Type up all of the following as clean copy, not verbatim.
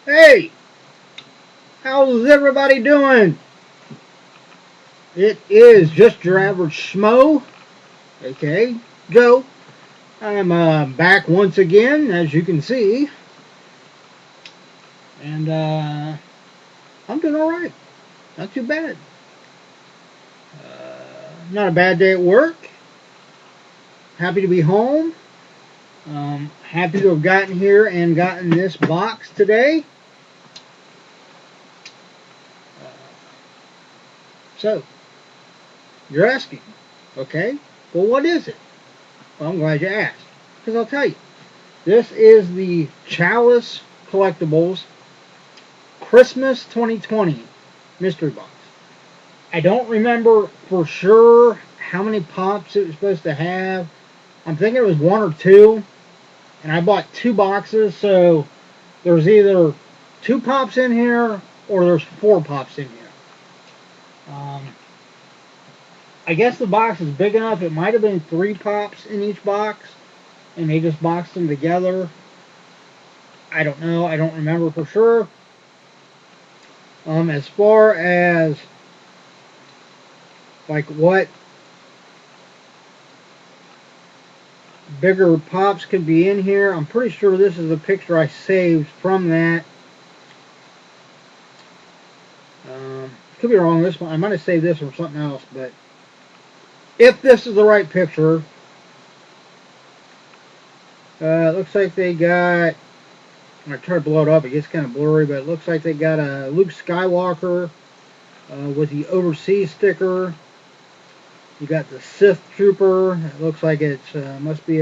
Hey, how's everybody doing? It is just your average schmo, aka Joe. I'm back once again, as you can see, and I'm doing all right. Not too bad. Not a bad day at work. Happy to be home. Happy to have gotten here and gotten this box today. So, you're asking, okay, well, what is it? Well, I'm glad you asked, because I'll tell you. This is the Chalice Collectibles Christmas 2020 mystery box. I don't remember for sure how many pops it was supposed to have. I'm thinking it was one or two, and I bought two boxes, so there's either two pops in here or there's four pops in here. I guess the box is big enough. It might have been three pops in each box, and they just boxed them together. I don't know. I don't remember for sure. As far as like what bigger pops could be in here, I'm pretty sure this is a picture I saved from that. Could be wrong. This one I might have saved this from something else, but if this is the right picture, it looks like they got. I try to blow it up. It gets kind of blurry, but it looks like they got a Luke Skywalker with the overseas sticker. You got the Sith Trooper. It looks like it's must be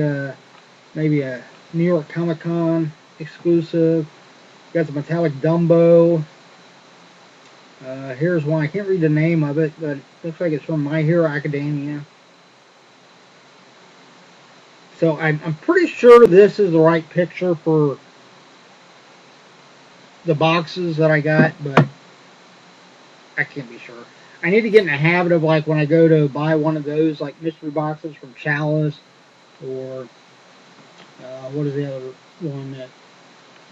maybe a New York Comic Con exclusive. You got the metallic Dumbo. Here's one. I can't read the name of it, but it looks like it's from My Hero Academia. So I'm pretty sure this is the right picture for the boxes that I got, but I can't be sure. I need to get in the habit of, like, when I go to buy one of those like mystery boxes from Chalice, or what is the other one, that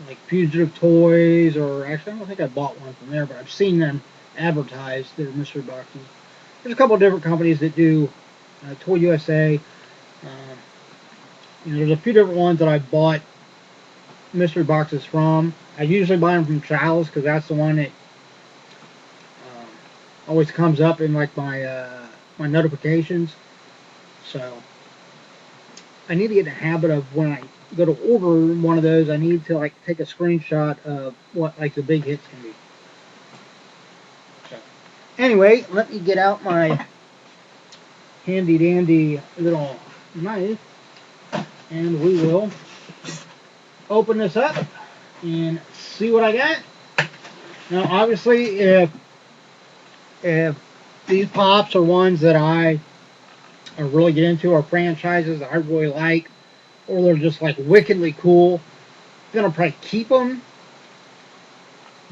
like Fugitive Toys, or actually I don't think I bought one from there, but I've seen them advertised, their mystery boxes. There's a couple of different companies that do Toy USA. There's a few different ones that I bought mystery boxes from. I usually buy them from Chalice because that's the one that always comes up in like my notifications. So I need to get in the habit of, when I go to order one of those, I need to like take a screenshot of what like the big hits can be. So anyway, let me get out my handy dandy little knife, and we will open this up and see what I got. Now, obviously, if these pops are ones that I really get into, or franchises that I really like, or they're just like wickedly cool, I'm gonna probably keep them.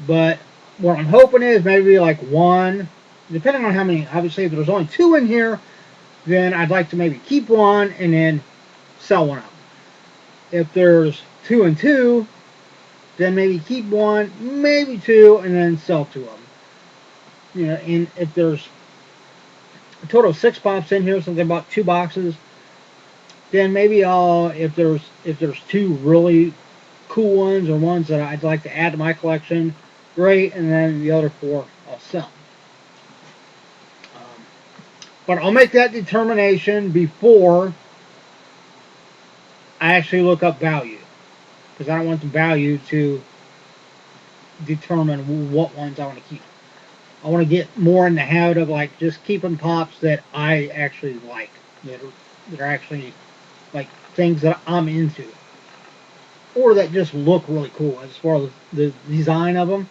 But what I'm hoping is maybe like one, depending on how many. Obviously, if there's only two in here, then I'd like to maybe keep one and then sell one of them. If there's two and two, then maybe keep one, maybe two, and then sell two of them. And if there's a total of 6 pops in here, since I bought 2 boxes, then maybe if there's 2 really cool ones, or ones that I'd like to add to my collection, great, and then the other 4 I'll sell. But I'll make that determination before I actually look up value, because I don't want the value to determine what ones I want to keep. I want to get more in the habit of like just keeping pops that I actually like, that are actually like things that I'm into, or that just look really cool as far as the design of them.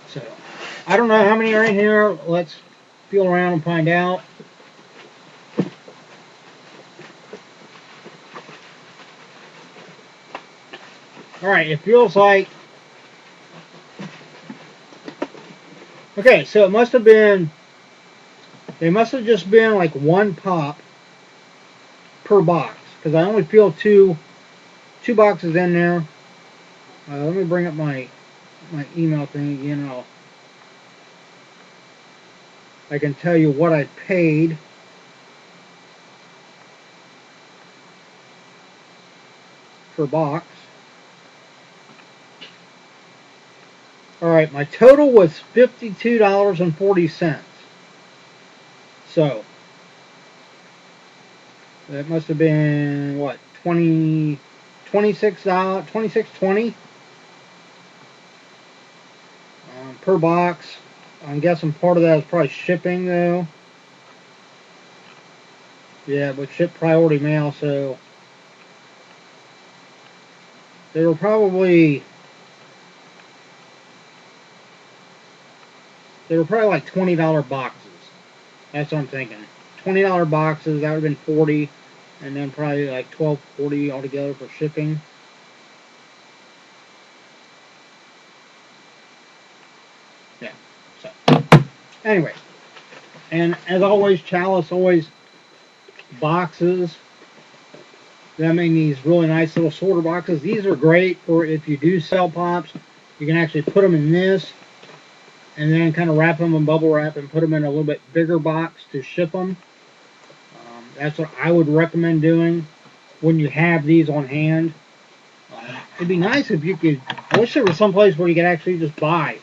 So I don't know how many are in here. Let's feel around and find out. Alright, it feels like... Okay, so it must have been... They must have just been like 1 pop per box, because I only feel two boxes in there. Let me bring up my email thing again. I can tell you what I paid per box. Alright, my total was $52.40. So, that must have been, what, $26, $26.20 per box. I'm guessing part of that is probably shipping, though. Yeah, but ship priority mail, so they were probably like $20 boxes. That's what I'm thinking. $20 boxes, that would have been 40, and then probably like $12.40 altogether for shipping. Yeah. So anyway, and as always, Chalice always boxes them in these really nice little sorter boxes. These are great for if you do sell pops. You can actually put them in this and then kind of wrap them in bubble wrap and put them in a little bit bigger box to ship them. That's what I would recommend doing when you have these on hand. It'd be nice if you could, I wish there was some place where you could actually just buy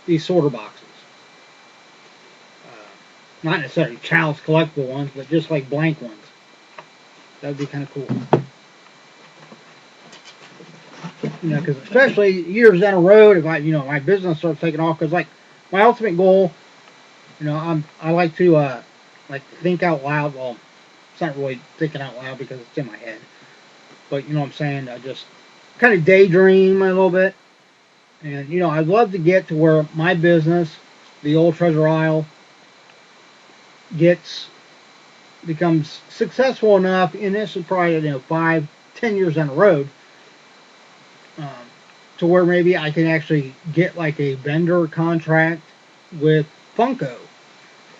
these sorter boxes. Not necessarily Chalice collectible ones, but just like blank ones. That would be kind of cool. You know, because especially years down the road, if my business starts taking off, because like my ultimate goal, I like to think out loud. Well, it's not really thinking out loud because it's in my head, but you know what I'm saying. I just kind of daydream a little bit, and I'd love to get to where my business, the old treasure isle, becomes successful enough. And this is probably 5-10 years down the road. To where maybe I can actually get like a vendor contract with Funko,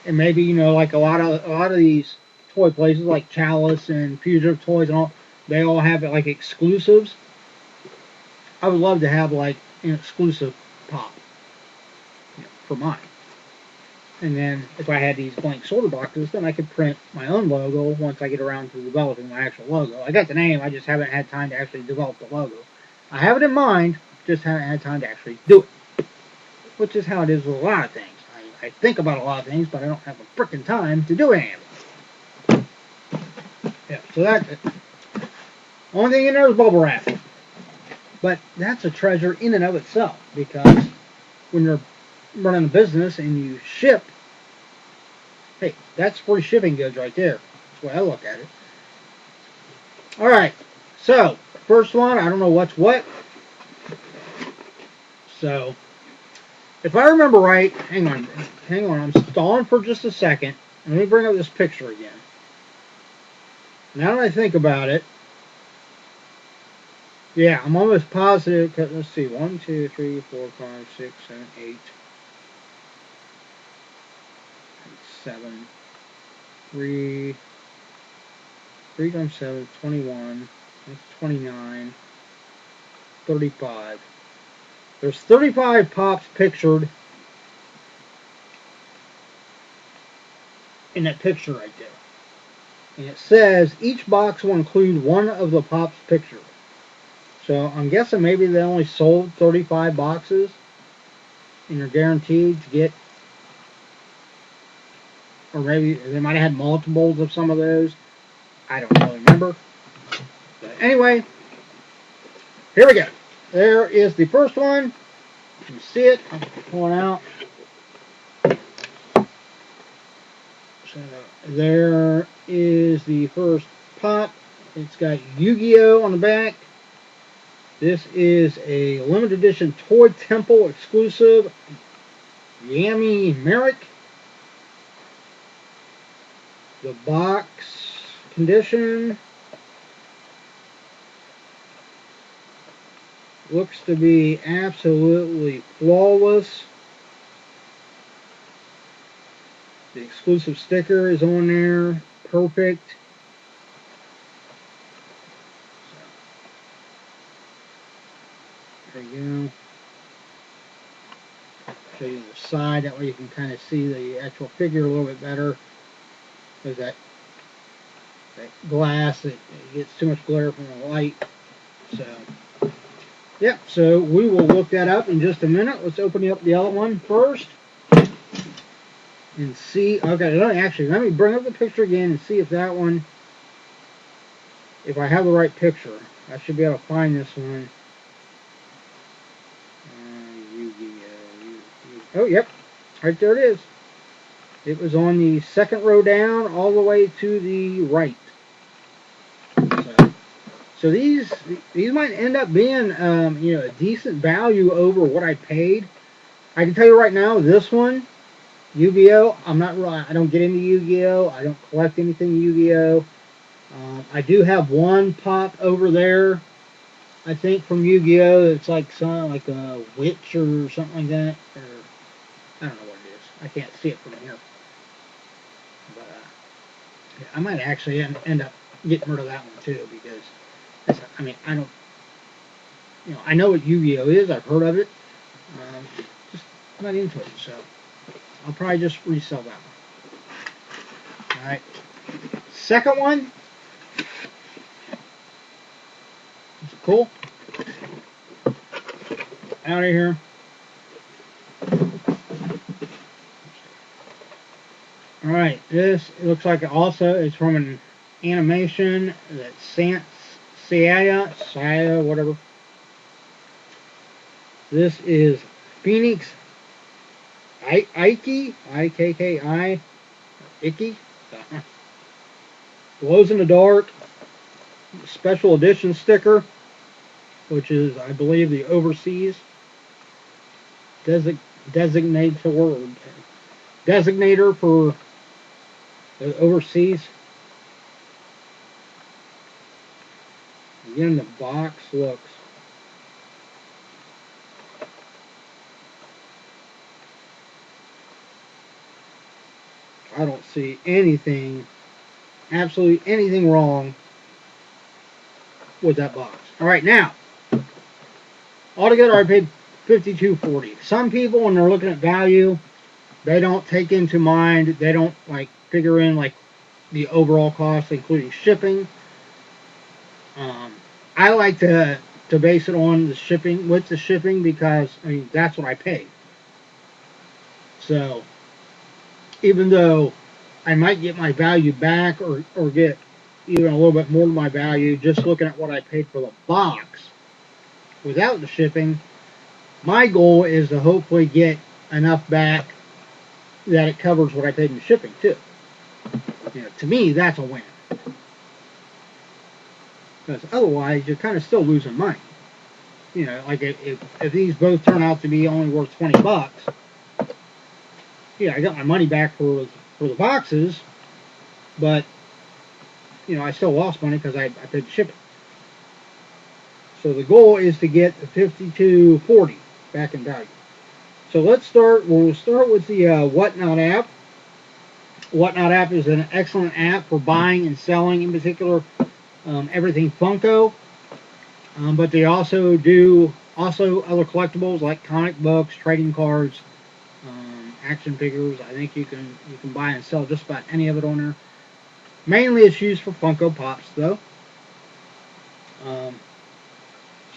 and maybe like a lot of these toy places like Chalice and Fugitive Toys and all, they all have like exclusives. I would love to have like an exclusive pop for mine. And then if I had these blank sorter boxes, then I could print my own logo once I get around to developing my actual logo. I got the name, I just haven't had time to actually develop the logo. I have it in mind, just haven't had time to actually do it. Which is how it is with a lot of things. I think about a lot of things, but I don't have a frickin' time to do any of it. Yeah, so that's it. Only thing in there is bubble wrap. But that's a treasure in and of itself, because when you're running a business and you ship, hey, that's free shipping goods right there. That's the way I look at it. Alright, so, first one, I don't know what's what. So, if I remember right, hang on, I'm stalling for just a second. Let me bring up this picture again. Now that I think about it, yeah, I'm almost positive, let's see, 1, 2, 3, 4, 5, 6, 7, 8, 7, 3 times 7, 21, that's 29, 35. There's 35 pops pictured in that picture right there. And it says each box will include one of the pops pictured. So I'm guessing maybe they only sold 35 boxes and you're guaranteed to get, or maybe they might have had multiples of some of those. I don't really remember. But anyway, here we go. There is the first one. You can see it. I'm pulling out. So there is the first pop. It's got Yu-Gi-Oh on the back. This is a limited edition Toy Temple exclusive Yami Merrick. The box condition looks to be absolutely flawless. The exclusive sticker is on there. Perfect. Show you the side, that way you can kind of see the actual figure a little bit better. There's that glass, it gets too much glare from the light. So, yeah, so we will look that up in just a minute. Let's open up the other one first and see. Okay, let me bring up the picture again and see if that one, if I have the right picture. I should be able to find this one. Oh, yep, right there it is. It was on the second row down, all the way to the right. So these might end up being, a decent value over what I paid. I can tell you right now, this one, Yu-Gi-Oh! I don't get into Yu-Gi-Oh! I don't collect anything Yu-Gi-Oh! I do have one pop over there, I think, from Yu-Gi-Oh! It's like a witch or something like that, or I don't know what it is. I can't see it from here. But yeah, I might actually end up getting rid of that one too, because I don't, I know what Yu-Gi-Oh! Is. I've heard of it. Just not into it, so I'll probably just resell that one. All right. Second one. It's cool. Out of here. All right. This, it looks like also it's from an animation that's Saya, whatever. This is Phoenix Ikki, I-K-K-I, Icky, glows in the dark, special edition sticker, which is, I believe, the overseas designator for the overseas. Again, the box looks I don't see anything, absolutely anything wrong with that box. All right, now, altogether I paid $52.40. Some people, when they're looking at value, they don't take into mind, they don't figure in the overall cost, including shipping. I like to base it on the shipping, because that's what I paid. So even though I might get my value back, or get even a little bit more than my value, just looking at what I paid for the box without the shipping, my goal is to hopefully get enough back that it covers what I paid in shipping too. To me, that's a win. Because otherwise, you're kind of still losing money. If these both turn out to be only worth $20, yeah, I got my money back for the boxes, but I still lost money because I paid the shipping. So the goal is to get the $52.40 back in value. So we'll start with the Whatnot app. Whatnot app is an excellent app for buying and selling, in particular, everything Funko. But they also do other collectibles like comic books, trading cards, action figures. I think you can buy and sell just about any of it on there. Mainly it's used for Funko Pops though.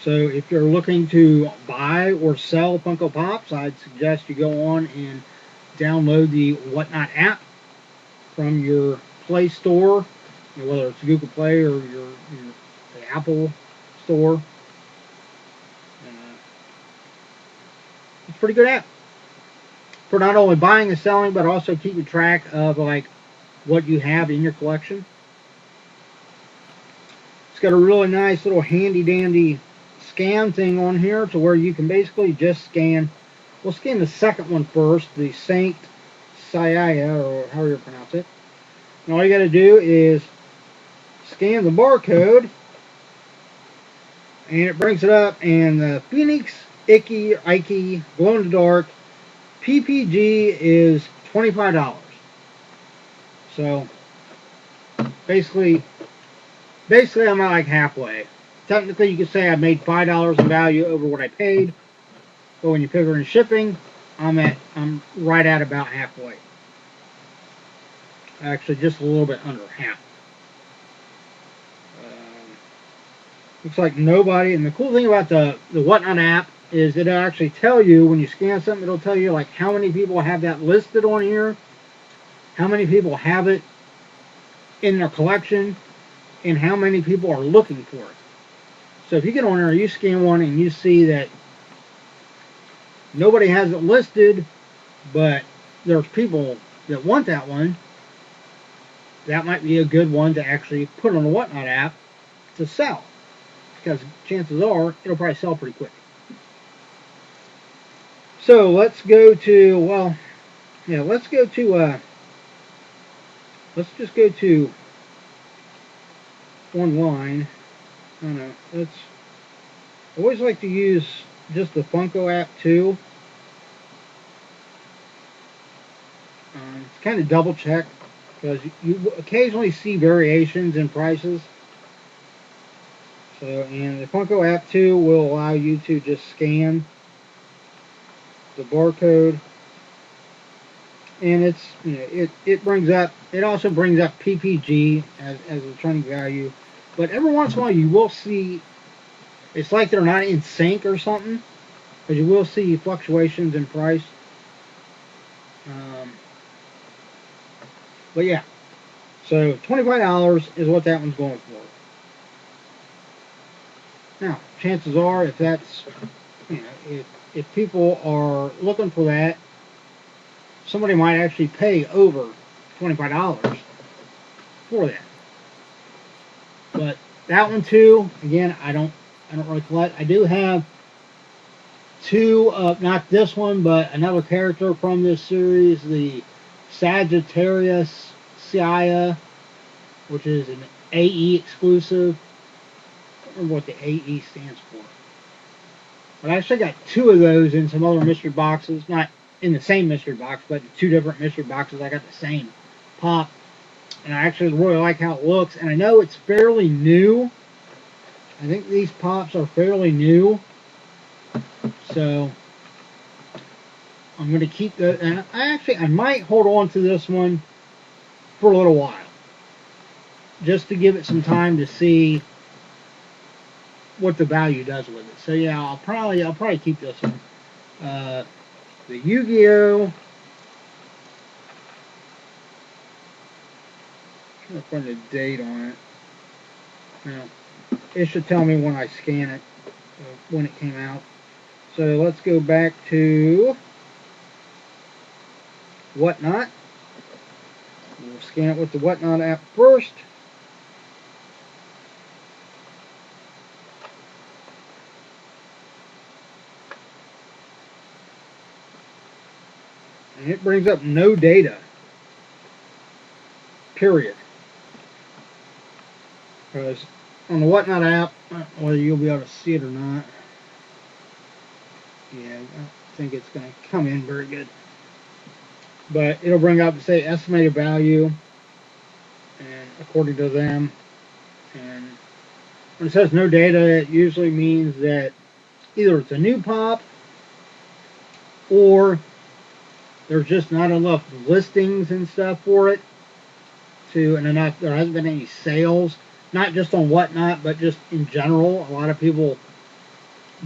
So if you're looking to buy or sell Funko Pops, I'd suggest you go on and download the Whatnot app from your Play Store, whether it's Google Play or the Apple Store. It's a pretty good app for not only buying and selling, but also keeping track of what you have in your collection. It's got a really nice little handy dandy scan thing on here to where you can basically just scan. We'll scan the second one first, the Saint Saya, or however you pronounce it. And all you got to do is scan the barcode, and it brings it up, and the Phoenix Ikki glow in the dark PPG is $25. So basically I'm at halfway. Technically, you could say I made $5 in value over what I paid, but when you figure in shipping, I'm right at about halfway. Actually, just a little bit under half. Looks like nobody. And the cool thing about the Whatnot app is it'll actually tell you when you scan something. It'll tell you like how many people have that listed on here, how many people have it in their collection, and how many people are looking for it. So if you get on there, you scan one and you see that nobody has it listed, but there's people that want that one, that might be a good one to actually put on the Whatnot app to sell. Because chances are it'll probably sell pretty quick. So let's go to, well, yeah, let's just go to online. I don't know, I always like to use just the Funko app too. It's kind of double check because you occasionally see variations in prices. So, and the Funko app too will allow you to just scan the barcode, and it's, you know, it brings up, it also brings up PPG as a trending value, but every once in a while you will see, it's like they're not in sync or something, but you will see fluctuations in price. But yeah, so $25 is what that one's going for. Now, chances are, if that's, you know, if people are looking for that, somebody might actually pay over $25 for that. But that one too, again, I don't really collect. I do have two, not this one, but another character from this series, the Sagittarius Sia, which is an AE exclusive. I don't remember what the AE stands for. But I actually got two of those in some other mystery boxes. Not in the same mystery box, but two different mystery boxes. I got the same pop. And I actually really like how it looks. And I know it's fairly new. I think these pops are fairly new. So I'm going to keep the, and I might hold on to this one for a little while, just to give it some time to see what the value does with it. So yeah, I'll probably keep this one. The Yu-Gi-Oh! I'm trying to find a date on it. Now, it should tell me when I scan it, when it came out. So let's go back to Whatnot. We'll scan it with the Whatnot app first. And it brings up no data. Period. Because on the Whatnot app, whether you'll be able to see it or not, yeah, I think it's going to come in very good. But it'll bring up, say, estimated value, and according to them. And when it says no data, it usually means that either it's a new pop, or there's just not enough listings and stuff for it to, and enough, there hasn't been any sales, not just on Whatnot, but just in general. A lot of people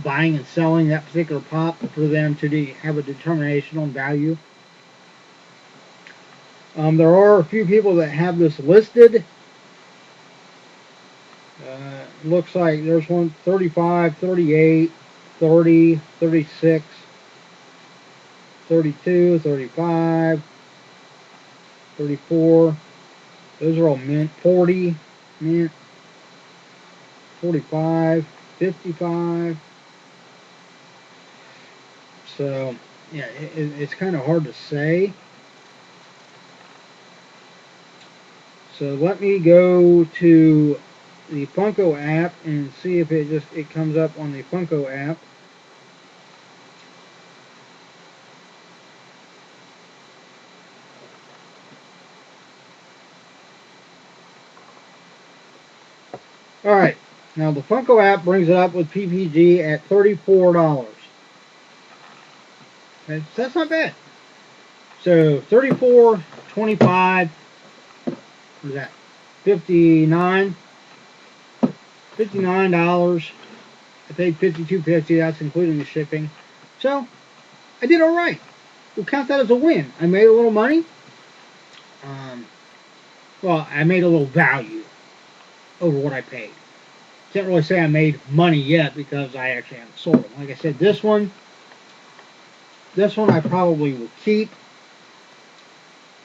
buying and selling that particular pop for them to have a determination on value. There are a few people that have this listed. Looks like there's one 35, 38, 30, 36, 32, 35, 34. Those are all mint. 40, mint. 45, 55. So, yeah, it's kind of hard to say. So let me go to the Funko app and see if it comes up on the Funko app. Alright, now the Funko app brings it up with PPG at $34. Okay, so that's not bad. So $34.25. What is that? $59. I paid $52.50. That's including the shipping. So I did all right. We'll count that as a win. I made a little money. Well, I made a little value over what I paid. Can't really say I made money yet because I actually haven't sold them. Like I said, this one I probably will keep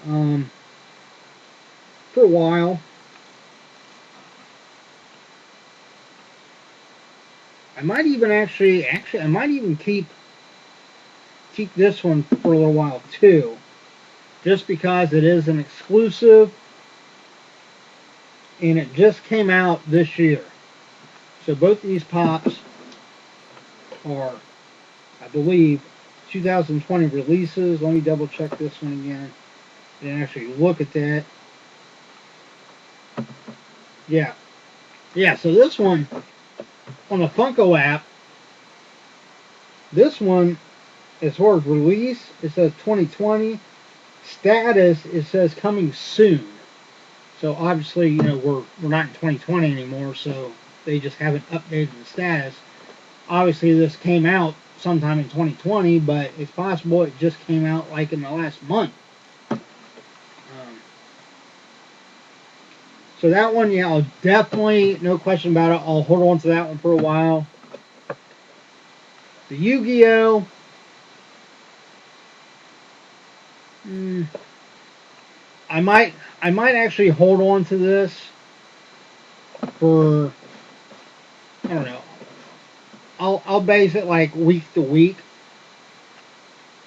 for a while. I might even actually I might even keep this one for a little while too, just because it is an exclusive and it just came out this year. So both these pops are, I believe, 2020 releases. Let me double check this one again and actually look at that. Yeah. So this one on the Funko app, this one, as far as release, it says 2020. Status, it says coming soon. So obviously, you know, we're not in 2020 anymore, so they just haven't updated the status. Obviously, this came out sometime in 2020, but it's possible it just came out like in the last month. So that one, yeah, I'll definitely, no question about it, I'll hold on to that one for a while. The Yu-Gi-Oh! I might actually hold on to this for, I don't know, I'll base it like week to week.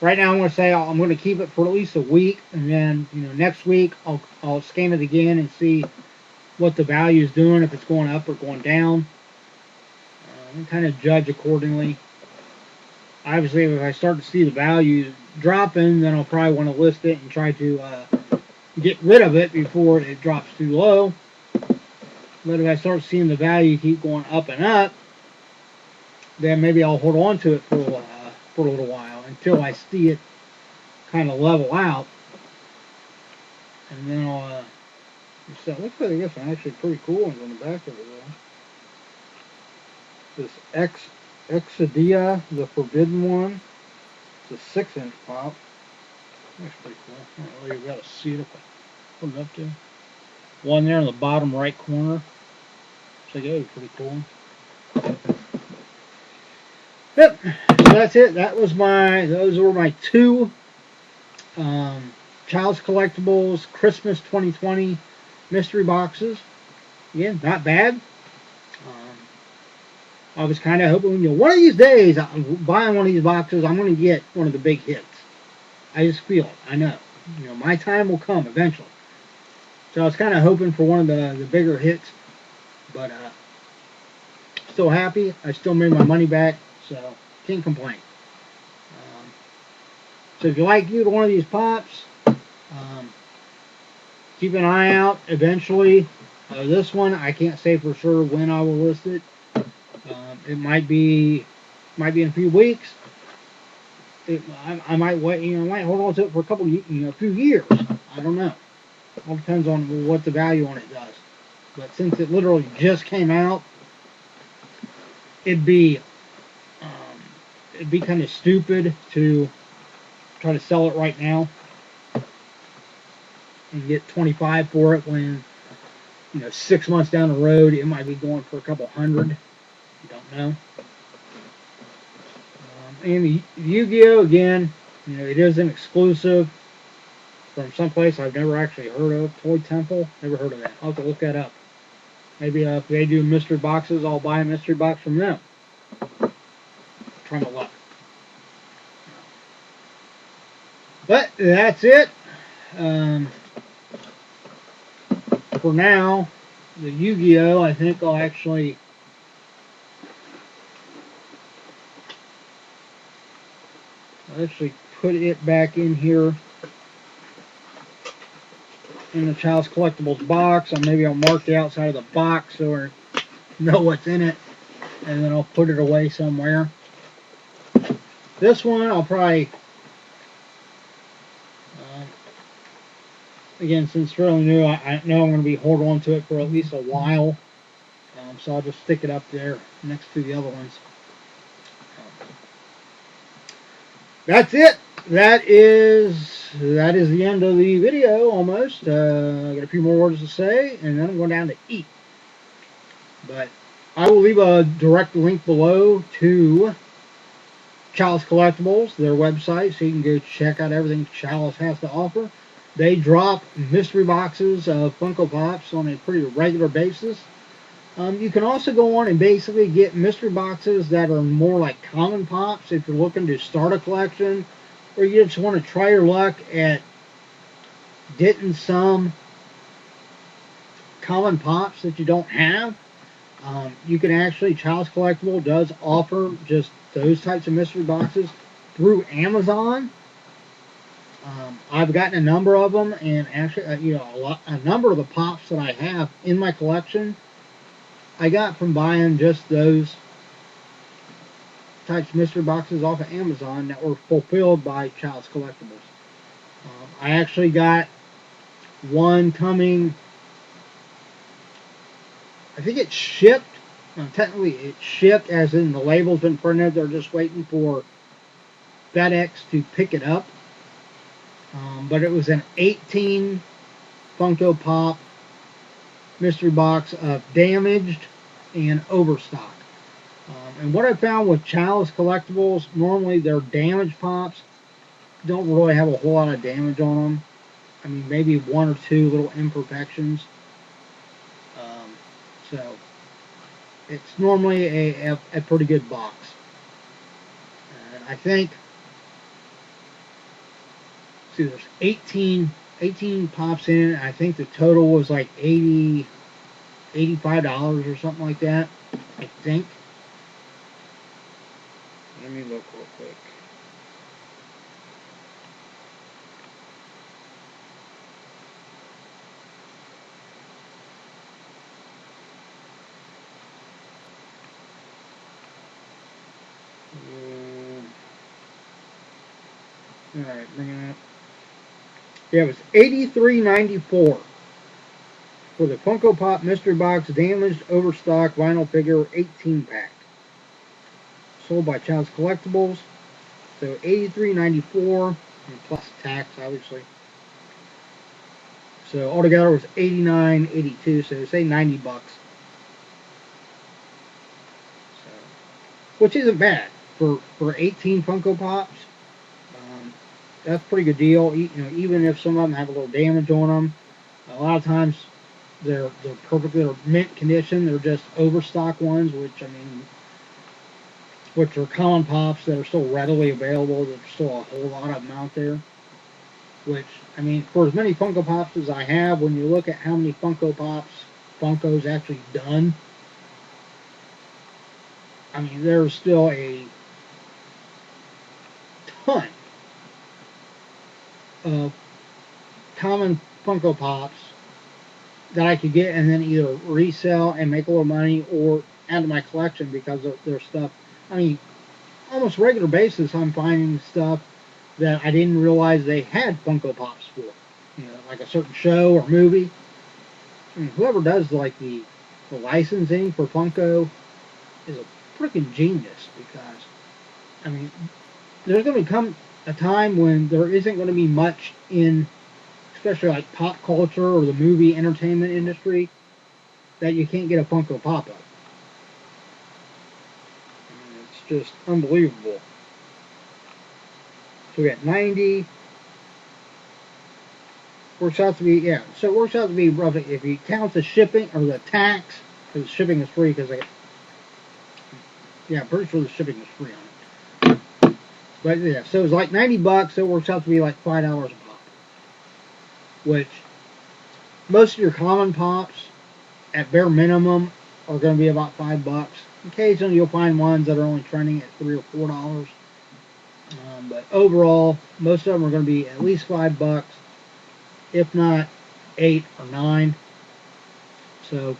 Right now I'm going to say I'm going to keep it for at least a week, and then, you know, next week I'll scan it again and see what the value is doing, if it's going up or going down, and kind of judge accordingly. Obviously, if I start to see the value dropping, then I'll probably want to list it and try to get rid of it before it drops too low. But if I start seeing the value keep going up and up, then maybe I'll hold on to it for a little while until I see it kind of level out, and then I'll. So it looks like I guess actually pretty cool ones on the back of it though. This Exodia, the Forbidden one. It's a 6-inch pop. That's pretty cool. I don't really be able to see it if I put it up there. One there in the bottom right corner. So that was pretty cool. Yep. So that's it. Those were my two Chalice Collectibles Christmas 2020 mystery boxes. Again, not bad. I was kind of hoping, you know, one of these days, buying one of these boxes, I'm going to get one of the big hits. I just feel it. I know. You know, my time will come eventually. So I was kind of hoping for one of the bigger hits, but still happy. I still made my money back, so can't complain. So if you like either one of these pops, keep an eye out. Eventually, this one I can't say for sure when I will list it. It might be in a few weeks. I might wait. You know, I might hold on to it for a few years. I don't know. All depends on what the value on it does. But since it literally just came out, it'd be kind of stupid to try to sell it right now and get $25 for it when, you know, 6 months down the road it might be going for a couple hundred. You don't know. And the Yu-Gi-Oh! Again, you know, it is an exclusive from someplace I've never actually heard of. Toy Temple, never heard of that. I'll have to look that up. Maybe if they do mystery boxes, I'll buy a mystery box from them. Try my luck. But that's it. For now, the Yu-Gi-Oh! I think I'll actually put it back in here in the Chalice Collectibles box. Or maybe I'll mark the outside of the box so I know what's in it, and then I'll put it away somewhere. This one I'll probably again, since it's fairly new, I know I'm going to be holding on to it for at least a while. So I'll just stick it up there next to the other ones. That's it. That is the end of the video almost. I got a few more words to say, and then I'm going down to eat. But I will leave a direct link below to Chalice Collectibles, their website, so you can go check out everything Chalice has to offer. They drop mystery boxes of Funko Pops on a pretty regular basis. You can also go on and basically get mystery boxes that are more like common pops if you're looking to start a collection, or you just want to try your luck at getting some common pops that you don't have. You can actually, Chalice Collectible does offer just those types of mystery boxes through Amazon. I've gotten a number of them, and actually, a number of the pops that I have in my collection, I got from buying just those types of mystery boxes off of Amazon that were fulfilled by Chalice Collectibles. I actually got one coming. I think it's shipped. Technically, it's shipped, as in the label's been printed. They're just waiting for FedEx to pick it up. But it was an 18 Funko Pop mystery box of damaged and overstock. And what I found with Chalice Collectibles, normally their damaged pops don't really have a whole lot of damage on them. I mean, maybe one or two little imperfections. So it's normally a pretty good box. And I think, see, there's 18 pops in it. I think the total was like $85 or something like that, I think. Let me look real quick. Alright, bringing it up. Yeah, it was $83.94 for the Funko Pop Mystery Box Damaged Overstock Vinyl Figure 18-pack. Sold by Chalice Collectibles. So $83.94 plus tax, obviously. So altogether it was $89.82. So say $90. So, which isn't bad for 18 Funko Pops. That's a pretty good deal. Even if some of them have a little damage on them, a lot of times they're perfectly mint condition. They're just overstock ones, which are common pops that are still readily available. There's still a whole lot of them out there. Which, I mean, for as many Funko Pops as I have, when you look at how many Funko Pops Funko's actually done, I mean, there's still a ton of common Funko Pops that I could get and then either resell and make a little money or add to my collection because of their stuff. I mean, almost regular basis I'm finding stuff that I didn't realize they had Funko Pops for. Like a certain show or movie. I mean, whoever does like the licensing for Funko is a freaking genius, because, I mean, there's going to come a time when there isn't going to be much in, especially like pop culture or the movie entertainment industry, that you can't get a Funko Pop of. I mean, it's just unbelievable. So we got 90. Works out to be, yeah, so it works out to be roughly, if you count the shipping or the tax, because shipping is free, because I'm pretty sure the shipping is free on it. But yeah, so it's like $90, so it works out to be like $5 a pop. Which, most of your common pops, at bare minimum, are going to be about $5. Occasionally you'll find ones that are only trending at $3 or $4. But overall, most of them are going to be at least $5, if not 8 or 9. So,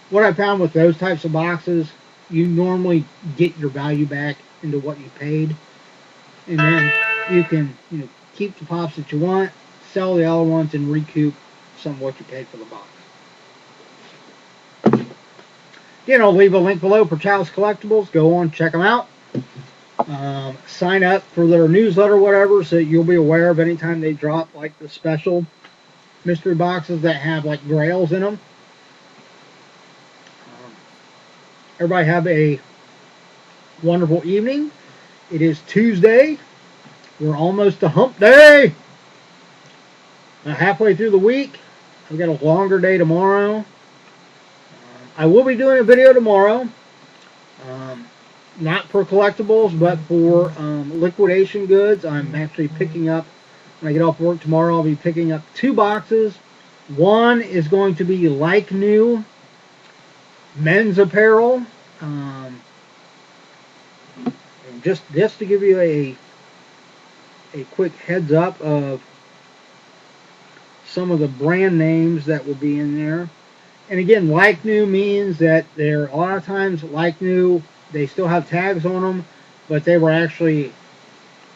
what I found with those types of boxes, you normally get your value back into what you paid, and then you can keep the pops that you want, sell the other ones and recoup some of what you paid for the box. Again, I'll leave a link below for Chalice Collectibles. Go on, check them out. Sign up for their newsletter or whatever, so you'll be aware of anytime they drop like the special mystery boxes that have like grails in them. Everybody have a wonderful evening. It is Tuesday. We're almost to hump day. Halfway through the week. I've got a longer day tomorrow. I will be doing a video tomorrow. Not for collectibles, but for liquidation goods. I'm actually picking up, when I get off work tomorrow, I'll be picking up 2 boxes. One is going to be like new men's apparel. Just to give you a quick heads up of some of the brand names that will be in there. And again, like new means that they're a lot of times like new, they still have tags on them, but they were actually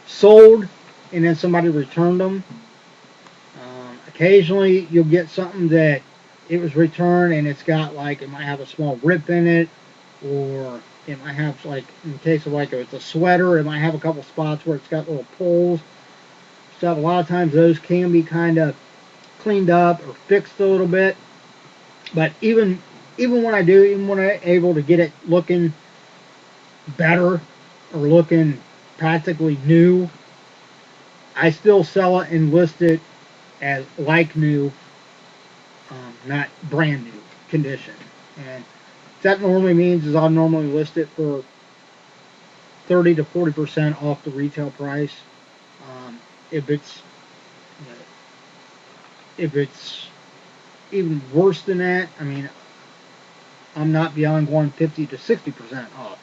sold and then somebody returned them. Occasionally you'll get something that it was returned and it's got like, it might have a small rip in it, or it might have, like in the case of like if it's a sweater, it might have a couple spots where it's got little pulls. So a lot of times those can be kind of cleaned up or fixed a little bit. But even when I'm able to get it looking better or looking practically new, I still sell it and list it as like new, not brand new condition. And what that normally means is I'll normally list it for 30 to 40% off the retail price. If it's even worse than that, I mean, I'm not beyond going 50 to 60% off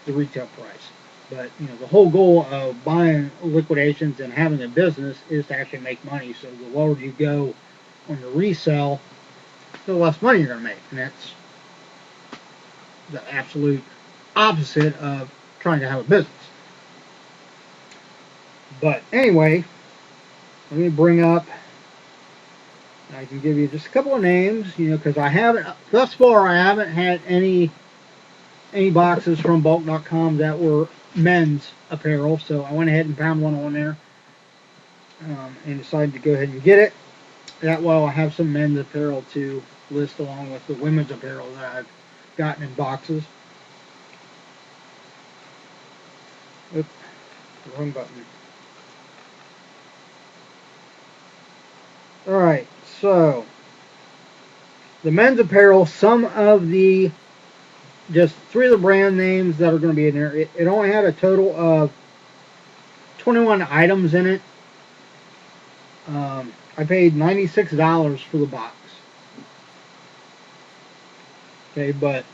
the retail price. But the whole goal of buying liquidations and having a business is to actually make money. So the lower you go on the resale, the less money you're going to make, and that's the absolute opposite of trying to have a business. But anyway, let me bring up, I can give you just a couple of names, because I haven't, thus far I haven't had any boxes from bulk.com that were men's apparel, so I went ahead and found one on there, and decided to go ahead and get it. That way I'll have some men's apparel to list along with the women's apparel that I've gotten in boxes. Oops, wrong button. Alright, so the men's apparel, some of the, just 3 of the brand names that are going to be in there. It only had a total of 21 items in it. I paid $96 for the box. Okay, but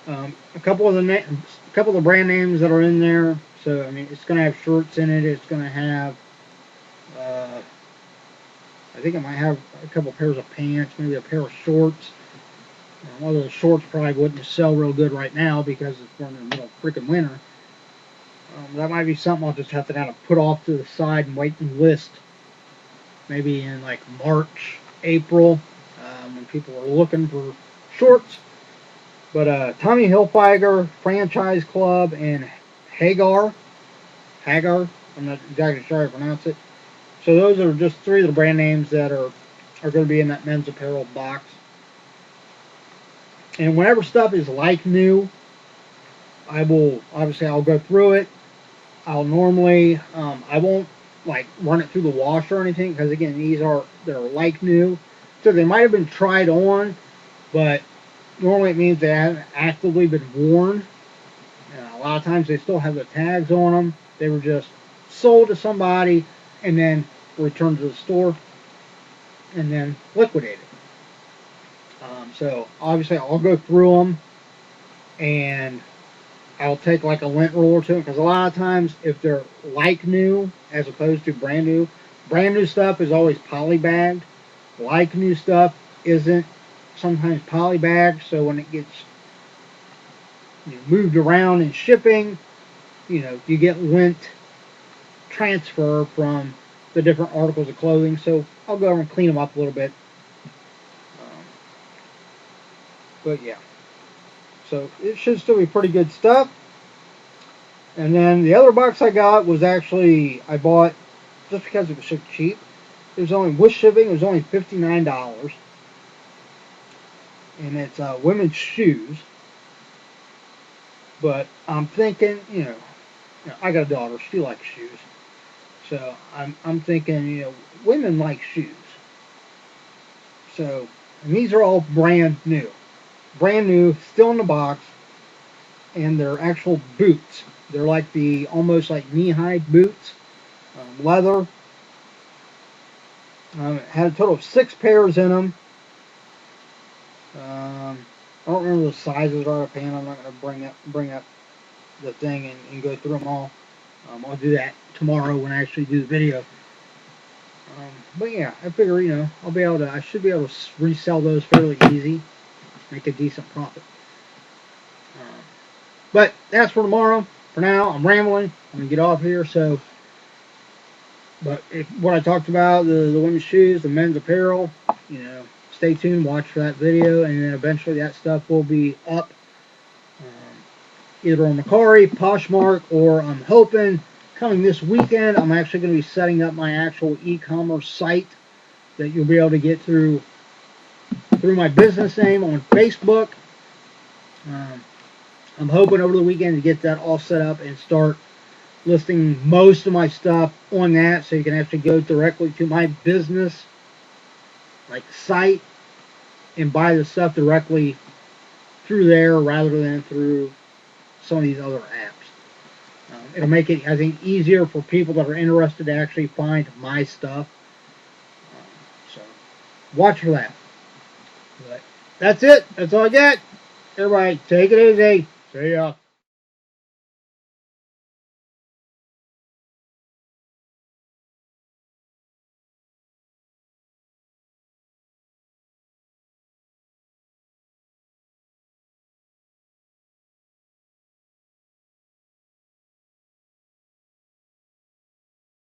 a couple of the brand names that are in there. So I mean, it's going to have shirts in it. It's going to have, I think it might have a couple pairs of pants, maybe a pair of shorts. One of those shorts probably wouldn't sell real good right now because we're in the middle of freaking winter. That might be something I'll just have to kind of put off to the side and wait and list. Maybe in like March, April, when people are looking for shorts. But Tommy Hilfiger, Franchise Club, and Hagar, I'm not exactly sure how to pronounce it. So those are just 3 of the brand names that are going to be in that men's apparel box. And whenever stuff is like new, I'll go through it. I'll normally, I won't like run it through the wash or anything, because again, they're like new. So they might have been tried on, but normally it means they haven't actively been worn. A lot of times they still have the tags on them. They were just sold to somebody and then returned to the store and then liquidated. So obviously I'll go through them and I'll take like a lint roller to them, because a lot of times if they're like new as opposed to brand new stuff is always polybagged. Like new stuff isn't sometimes polybagged, so when it gets moved around in shipping, you get lint transfer from the different articles of clothing. So I'll go over and clean them up a little bit. But yeah, so it should still be pretty good stuff. And then the other box I got was actually, I bought just because it was so cheap. It was only, with shipping, it was only $59. And it's women's shoes. But I'm thinking, I got a daughter, she likes shoes. So I'm thinking, women like shoes. So, and these are all brand new. Brand new, still in the box. And they're actual boots. They're like almost like knee-high boots. Leather. Had a total of 6 pairs in them. I don't remember the sizes right offhand. I'm not going to bring up the thing and go through them all. I'll do that tomorrow when I actually do the video. But yeah, I figure, I should be able to resell those fairly easy. Make a decent profit. But that's for tomorrow. For now, I'm rambling. I'm going to get off here. So, but what I talked about, the women's shoes, the men's apparel, stay tuned, watch for that video, and then eventually that stuff will be up either on Mercari, Poshmark, or I'm hoping coming this weekend, I'm actually going to be setting up my actual e-commerce site that you'll be able to get through my business name on Facebook. I'm hoping over the weekend to get that all set up and start listing most of my stuff on that, so you can actually go directly to my business site and buy the stuff directly through there rather than through some of these other apps. It'll make it, I think, easier for people that are interested to actually find my stuff. So watch for that. But that's it. That's all I got. Everybody, take it easy. See ya.